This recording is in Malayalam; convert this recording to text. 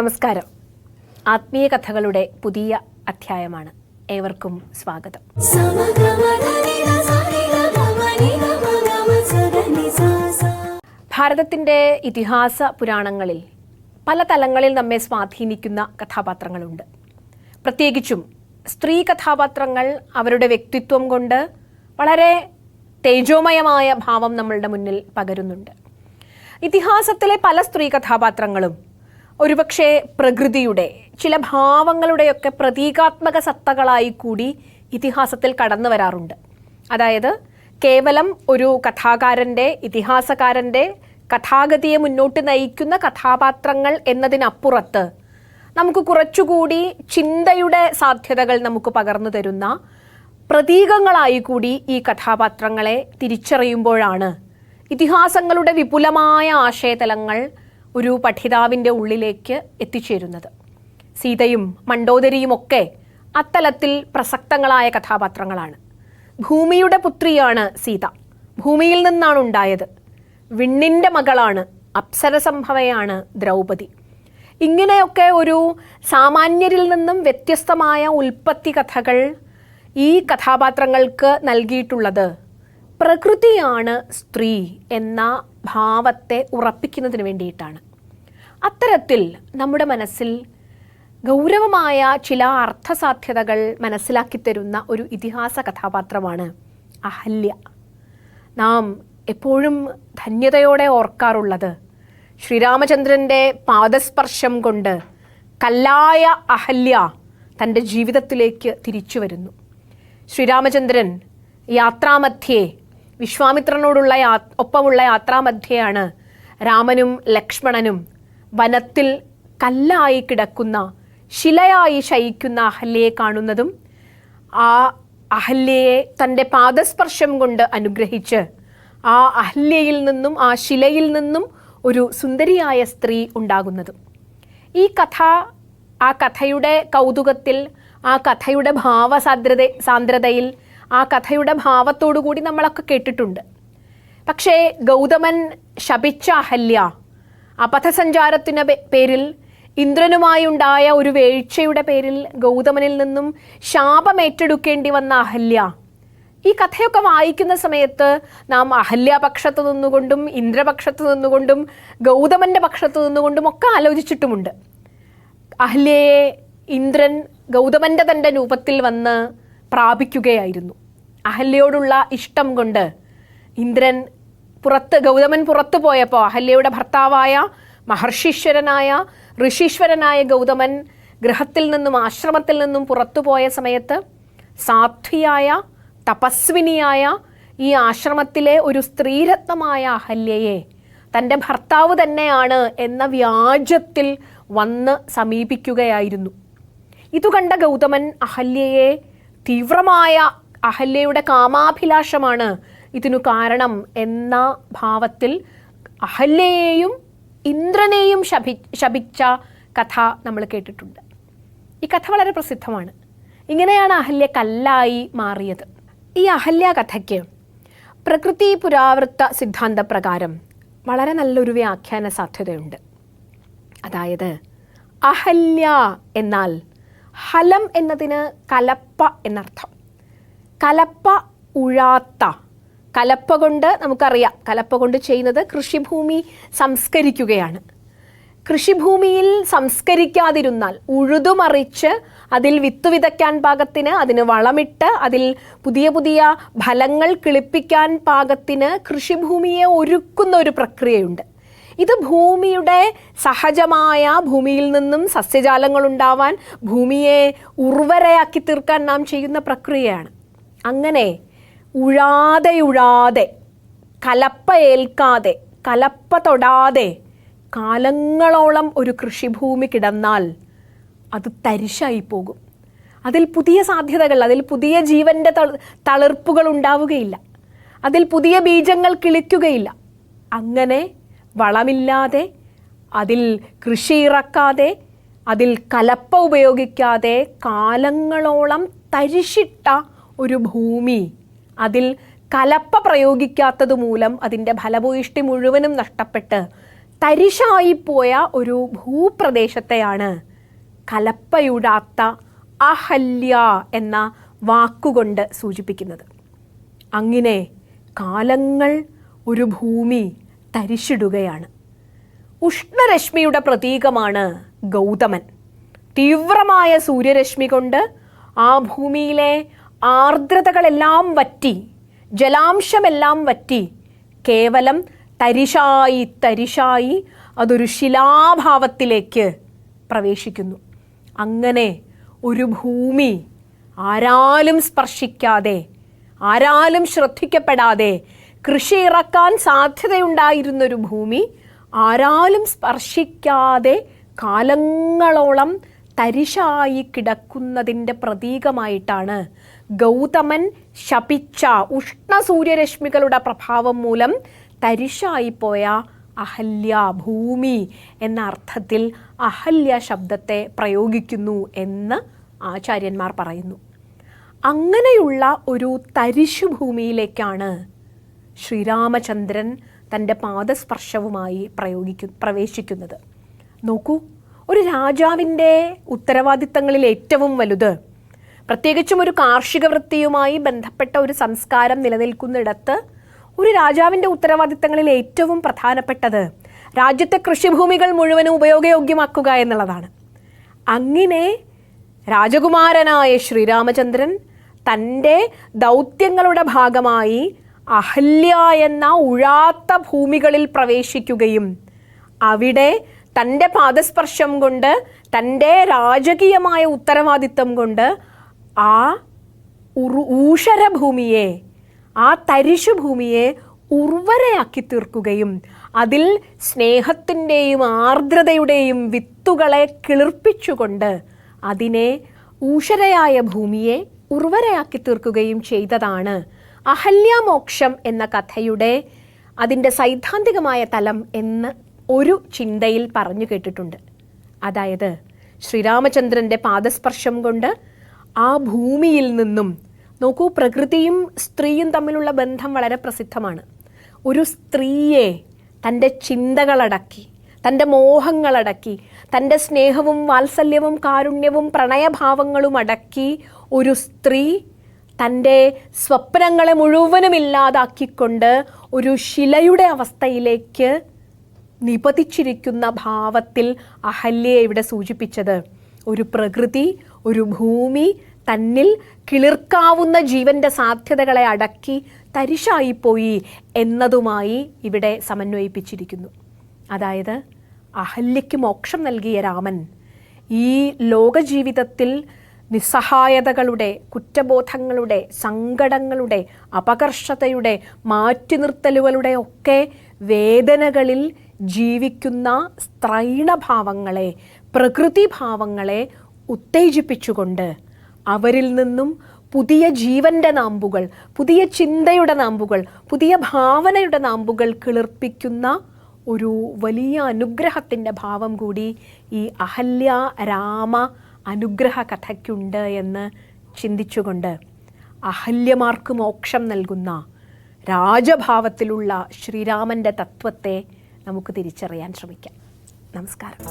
നമസ്കാരം. ആത്മീയ കഥകളുടെ പുതിയ അധ്യായമാണ്. ഏവർക്കും സ്വാഗതം. ഭാരതത്തിൻ്റെ ഇതിഹാസ പുരാണങ്ങളിൽ പല തലങ്ങളിൽ നമ്മെ സ്വാധീനിക്കുന്ന കഥാപാത്രങ്ങളുണ്ട്. പ്രത്യേകിച്ചും സ്ത്രീ കഥാപാത്രങ്ങൾ അവരുടെ വ്യക്തിത്വം കൊണ്ട് വളരെ തേജോമയമായ ഭാവം നമ്മളുടെ മുന്നിൽ പകരുന്നുണ്ട്. ഇതിഹാസത്തിലെ പല സ്ത്രീ കഥാപാത്രങ്ങളും ഒരുപക്ഷെ പ്രകൃതിയുടെ ചില ഭാവങ്ങളുടെയൊക്കെ പ്രതീകാത്മക സത്തകളായി കൂടി ഇതിഹാസത്തിൽ കടന്നു വരാറുണ്ട്. അതായത് കേവലം ഒരു കഥാകാരൻ്റെ, ഇതിഹാസകാരൻ്റെ കഥാഗതിയെ മുന്നോട്ട് നയിക്കുന്ന കഥാപാത്രങ്ങൾ എന്നതിനപ്പുറത്ത് നമുക്ക് കുറച്ചുകൂടി ചിന്തയുടെ സാധ്യതകൾ നമുക്ക് പകർന്നു തരുന്ന പ്രതീകങ്ങളായി കൂടി ഈ കഥാപാത്രങ്ങളെ തിരിച്ചറിയുമ്പോഴാണ് ഇതിഹാസങ്ങളുടെ വിപുലമായ ആശയതലങ്ങൾ ഒരു പഠിതാവിൻ്റെ ഉള്ളിലേക്ക് എത്തിച്ചേരുന്നത്. സീതയും മണ്ഡോദരിയുമൊക്കെ അത്തലത്തിൽ പ്രസക്തങ്ങളായ കഥാപാത്രങ്ങളാണ്. ഭൂമിയുടെ പുത്രിയാണ് സീത. ഭൂമിയിൽ നിന്നാണ് ഉണ്ടായത്. വിണ്ണിൻ്റെ മകളാണ്, അപ്സരസംഭവയാണ് ദ്രൗപദി. ഇങ്ങനെയൊക്കെ ഒരു സാമാന്യരിൽ നിന്നും വ്യത്യസ്തമായ ഉൽപ്പത്തി കഥകൾ ഈ കഥാപാത്രങ്ങൾക്ക് നൽകിയിട്ടുള്ളത് പ്രകൃതിയാണ് സ്ത്രീ എന്ന ഭാവത്തെ ഉറപ്പിക്കുന്നതിന് വേണ്ടിയിട്ടാണ്. അത്തരത്തിൽ നമ്മുടെ മനസ്സിൽ ഗൗരവമായ ചില അർത്ഥസാധ്യതകൾ മനസ്സിലാക്കി തരുന്ന ഒരു ഇതിഹാസ കഥാപാത്രമാണ് അഹല്യ. നാം എപ്പോഴും ധന്യതയോടെ ഓർക്കാറുള്ളത് ശ്രീരാമചന്ദ്രൻ്റെ പാദസ്പർശം കൊണ്ട് കല്ലായ അഹല്യ തൻ്റെ ജീവിതത്തിലേക്ക് തിരിച്ചു വരുന്നു. ശ്രീരാമചന്ദ്രൻ യാത്രാമധ്യേ, വിശ്വാമിത്രനോടുള്ള ഒപ്പമുള്ള യാത്രാമധ്യയാണ് രാമനും ലക്ഷ്മണനും വനത്തിൽ കല്ലായി കിടക്കുന്ന, ശിലയായി ശയിക്കുന്ന അഹല്യയെ കാണുന്നതും ആ അഹല്യയെ തൻ്റെ പാദസ്പർശം കൊണ്ട് അനുഗ്രഹിച്ച് ആ അഹല്യയിൽ നിന്നും, ആ ശിലയിൽ നിന്നും ഒരു സുന്ദരിയായ സ്ത്രീ ഉണ്ടാകുന്നതും. ഈ കഥ, ആ കഥയുടെ കൗതുകത്തിൽ, ആ കഥയുടെ സാന്ദ്രതയിൽ, ആ കഥയുടെ ഭാവത്തോടു കൂടി നമ്മളൊക്കെ കേട്ടിട്ടുണ്ട്. പക്ഷേ ഗൗതമൻ ശപിച്ച അഹല്യ, അപഥസഞ്ചാരത്തിൻ്റെ പേരിൽ, ഇന്ദ്രനുമായുണ്ടായ ഒരു വീഴ്ചയുടെ പേരിൽ ഗൗതമനിൽ നിന്നും ശാപമേറ്റെടുക്കേണ്ടി വന്ന അഹല്യ, ഈ കഥയൊക്കെ വായിക്കുന്ന സമയത്ത് നാം അഹല്യപക്ഷത്ത് നിന്നുകൊണ്ടും ഇന്ദ്രപക്ഷത്ത് നിന്നുകൊണ്ടും ഗൗതമൻ്റെ പക്ഷത്ത് നിന്നുകൊണ്ടും ഒക്കെ ആലോചിച്ചിട്ടുമുണ്ട്. അഹല്യയെ ഇന്ദ്രൻ ഗൗതമൻ്റെ തൻ്റെ രൂപത്തിൽ വന്ന് പ്രാപിക്കുകയായിരുന്നു. അഹല്യയോടുള്ള ഇഷ്ടം കൊണ്ട് ഗൗതമൻ പുറത്തു പോയപ്പോൾ അഹല്യയുടെ ഭർത്താവായ മഹർഷീശ്വരനായ, ഋഷീശ്വരനായ ഗൗതമൻ ഗൃഹത്തിൽ നിന്നും, ആശ്രമത്തിൽ നിന്നും പുറത്തു പോയ സമയത്ത് സാധ്വിയായ, തപസ്വിനിയായ ഈ ആശ്രമത്തിലെ ഒരു സ്ത്രീരത്നമായ അഹല്യയെ തൻ്റെ ഭർത്താവ് തന്നെയാണ് എന്ന വ്യാജത്തിൽ വന്ന് സമീപിക്കുകയായിരുന്നു. ഇതു കണ്ട ഗൗതമൻ അഹല്യയെ തീവ്രമായ, അഹല്യയുടെ കാമാഭിലാഷമാണ് ഇതിനു കാരണം എന്ന ഭാവത്തിൽ അഹല്യയെയും ഇന്ദ്രനെയും ശപിച്ച കഥ നമ്മൾ കേട്ടിട്ടുണ്ട്. ഈ കഥ വളരെ പ്രസിദ്ധമാണ്. ഇങ്ങനെയാണ് അഹല്യ കല്ലായി മാറിയത്. ഈ അഹല്യ കഥയ്ക്ക് പ്രകൃതി പുരാവൃത്ത സിദ്ധാന്തപ്രകാരം വളരെ നല്ലൊരു വ്യാഖ്യാന സാധ്യതയുണ്ട്. അതായത് അഹല്യ എന്നാൽ ഹലം എന്നതിന് കലപ്പ എന്നർത്ഥം. കലപ്പ ഉഴാത്ത, കലപ്പ കൊണ്ട് നമുക്കറിയാം, കലപ്പ കൊണ്ട് ചെയ്യുന്നത് കൃഷിഭൂമി സംസ്കരിക്കുകയാണ്. കൃഷിഭൂമിയിൽ സംസ്കരിക്കാതിരുന്നാൽ, ഉഴുതുമറിച്ച് അതിൽ വിത്ത് വിതയ്ക്കാൻ പാകത്തിന്, അതിന് വളമിട്ട് അതിൽ പുതിയ പുതിയ ഫലങ്ങൾ കിളിപ്പിക്കാൻ പാകത്തിന് കൃഷിഭൂമിയെ ഒരുക്കുന്ന ഒരു പ്രക്രിയയുണ്ട്. ഇത് ഭൂമിയുടെ സഹജമായ, ഭൂമിയിൽ നിന്നും സസ്യജാലങ്ങൾ ഉണ്ടാവാൻ, ഭൂമിയെ ഉർവരയാക്കി തീർക്കാൻ നാം ചെയ്യുന്ന പ്രക്രിയയാണ്. അങ്ങനെ ഉഴാതെ, കലപ്പ ഏൽക്കാതെ, കലപ്പ തൊടാതെ കാലങ്ങളോളം ഒരു കൃഷിഭൂമി കിടന്നാൽ അത് തരിശായി പോകും. അതിൽ പുതിയ സാധ്യതകൾ, അതിൽ പുതിയ ജീവൻ്റെ തളിർപ്പുകൾ ഉണ്ടാവുകയില്ല. അതിൽ പുതിയ ബീജങ്ങൾ കിളിക്കുകയില്ല. അങ്ങനെ വളമില്ലാതെ, അതിൽ കൃഷി ഇറക്കാതെ, അതിൽ കലപ്പ ഉപയോഗിക്കാതെ കാലങ്ങളോളം തരിശിട്ട ഒരു ഭൂമി, അതിൽ കലപ്പ പ്രയോഗിക്കാത്തത് മൂലം അതിൻ്റെ ഫലഭൂയിഷ്ടി മുഴുവനും നഷ്ടപ്പെട്ട് തരിശായിപ്പോയ ഒരു ഭൂപ്രദേശത്തെയാണ് കലപ്പയുടാത്ത അഹല്യ എന്ന വാക്കുകൊണ്ട് സൂചിപ്പിക്കുന്നത്. അങ്ങനെ കാലങ്ങൾ ഒരു ഭൂമി തരിശിടുകയാണ്. ഉഷ്ണരശ്മിയുടെ പ്രതീകമാണ് ഗൗതമൻ. തീവ്രമായ സൂര്യരശ്മി കൊണ്ട് ആ ഭൂമിയിലെ ആർദ്രതകളെല്ലാം വറ്റി, ജലാംശമെല്ലാം വറ്റി, കേവലം തരിശായി തരിശായി അതൊരു ശിലാഭാവത്തിലേക്ക് പ്രവേശിക്കുന്നു. അങ്ങനെ ഒരു ഭൂമി ആരാലും സ്പർശിക്കാതെ, ആരാലും ശ്രദ്ധിക്കപ്പെടാതെ, കൃഷി ഇറക്കാൻ സാധ്യതയുണ്ടായിരുന്നൊരു ഭൂമി ആരാലും സ്പർശിക്കാതെ കാലങ്ങളോളം തരിശായി കിടക്കുന്നതിൻ്റെ പ്രതീകമായിട്ടാണ് ഗൗതമൻ ശപിച്ച ഉഷ്ണസൂര്യരശ്മികളുടെ പ്രഭാവം മൂലം തരിശായിപ്പോയ അഹല്യ, ഭൂമി എന്ന അർത്ഥത്തിൽ അഹല്യ ശബ്ദത്തെ പ്രയോഗിക്കുന്നു എന്ന് ആചാര്യന്മാർ പറയുന്നു. അങ്ങനെയുള്ള ഒരു തരിശു ഭൂമിയിലേക്കാണ് ശ്രീരാമചന്ദ്രൻ തൻ്റെ പാദസ്പർശവുമായി പ്രവേശിക്കുന്നത്. നോക്കൂ, ഒരു രാജാവിൻ്റെ ഉത്തരവാദിത്തങ്ങളിൽ ഏറ്റവും വലുത്, പ്രത്യേകിച്ചും ഒരു കാർഷിക വൃത്തിയുമായി ബന്ധപ്പെട്ട ഒരു സംസ്കാരം നിലനിൽക്കുന്നിടത്ത് ഒരു രാജാവിൻ്റെ ഉത്തരവാദിത്തങ്ങളിൽ ഏറ്റവും പ്രധാനപ്പെട്ടത് രാജ്യത്തെ കൃഷിഭൂമികൾ മുഴുവനും ഉപയോഗയോഗ്യമാക്കുക എന്നുള്ളതാണ്. അങ്ങനെ രാജകുമാരനായ ശ്രീരാമചന്ദ്രൻ തൻ്റെ ദൗത്യങ്ങളുടെ ഭാഗമായി അഹല്യ എന്ന ഉഴാത്ത ഭൂമികളിൽ പ്രവേശിക്കുകയും അവിടെ തൻ്റെ പാദസ്പർശം കൊണ്ട്, തൻ്റെ രാജകീയമായ ഉത്തരവാദിത്തം കൊണ്ട് ആ ഊഷരഭൂമിയെ, ആ തരിശുഭൂമിയെ ഉർവരയാക്കി തീർക്കുകയും അതിൽ സ്നേഹത്തിൻ്റെയും ആർദ്രതയുടെയും വിത്തുകളെ കിളിർപ്പിച്ചുകൊണ്ട് അതിനെ, ഊഷരയായ ഭൂമിയെ ഉർവരയാക്കി തീർക്കുകയും ചെയ്തതാണ് അഹല്യാമോക്ഷം എന്ന കഥയുടെ അതിൻ്റെ സൈദ്ധാന്തികമായ തലം എന്ന് ഒരു ചിന്തയിൽ പറഞ്ഞു കേട്ടിട്ടുണ്ട്. അതായത് ശ്രീരാമചന്ദ്രൻ്റെ പാദസ്പർശം കൊണ്ട് ആ ഭൂമിയിൽ നിന്നും, നോക്കൂ, പ്രകൃതിയും സ്ത്രീയും തമ്മിലുള്ള ബന്ധം വളരെ പ്രസിദ്ധമാണ്. ഒരു സ്ത്രീയെ തൻ്റെ ചിന്തകളടക്കി, തൻ്റെ മോഹങ്ങളടക്കി, തൻ്റെ സ്നേഹവും വാത്സല്യവും കാരുണ്യവും പ്രണയഭാവങ്ങളും അടക്കി ഒരു സ്ത്രീ തൻ്റെ സ്വപ്നങ്ങളെ മുഴുവനും ഇല്ലാതാക്കിക്കൊണ്ട് ഒരു ശിലയുടെ അവസ്ഥയിലേക്ക് നിപതിച്ചിരിക്കുന്ന ഭാവത്തിൽ അഹല്യയെ ഇവിടെ സൂചിപ്പിച്ചത് ഒരു പ്രകൃതി, ഒരു ഭൂമി തന്നിൽ കിളിർക്കാവുന്ന ജീവൻ്റെ സാധ്യതകളെ അടക്കി തരിശായിപ്പോയി എന്നതുമായി ഇവിടെ സമന്വയിപ്പിച്ചിരിക്കുന്നു. അതായത് അഹല്യയ്ക്ക് മോക്ഷം നൽകിയ രാമൻ ഈ ലോകജീവിതത്തിൽ നിസ്സഹായതകളുടെ, കുറ്റബോധങ്ങളുടെ, സങ്കടങ്ങളുടെ, അപകർഷതയുടെ, മാറ്റി നിർത്തലുകളുടെ ഒക്കെ വേദനകളിൽ ജീവിക്കുന്ന സ്ത്രൈണഭാവങ്ങളെ, പ്രകൃതിഭാവങ്ങളെ ഉത്തേജിപ്പിച്ചുകൊണ്ട് അവരിൽ നിന്നും പുതിയ ജീവൻ്റെ നാമ്പുകൾ, പുതിയ ചിന്തയുടെ നാമ്പുകൾ, പുതിയ ഭാവനയുടെ നാമ്പുകൾ കിളിർപ്പിക്കുന്ന ഒരു വലിയ അനുഗ്രഹത്തിൻ്റെ ഭാവം കൂടി ഈ അഹല്യ രാമ അനുഗ്രഹ കഥയ്ക്കുണ്ട് എന്ന് ചിന്തിച്ചുകൊണ്ട് അഹല്യമാർക്ക് മോക്ഷം നൽകുന്ന രാജഭാവത്തിലുള്ള ശ്രീരാമൻ്റെ തത്വത്തെ നമുക്ക് തിരിച്ചറിയാൻ ശ്രമിക്കാം. നമസ്കാരം.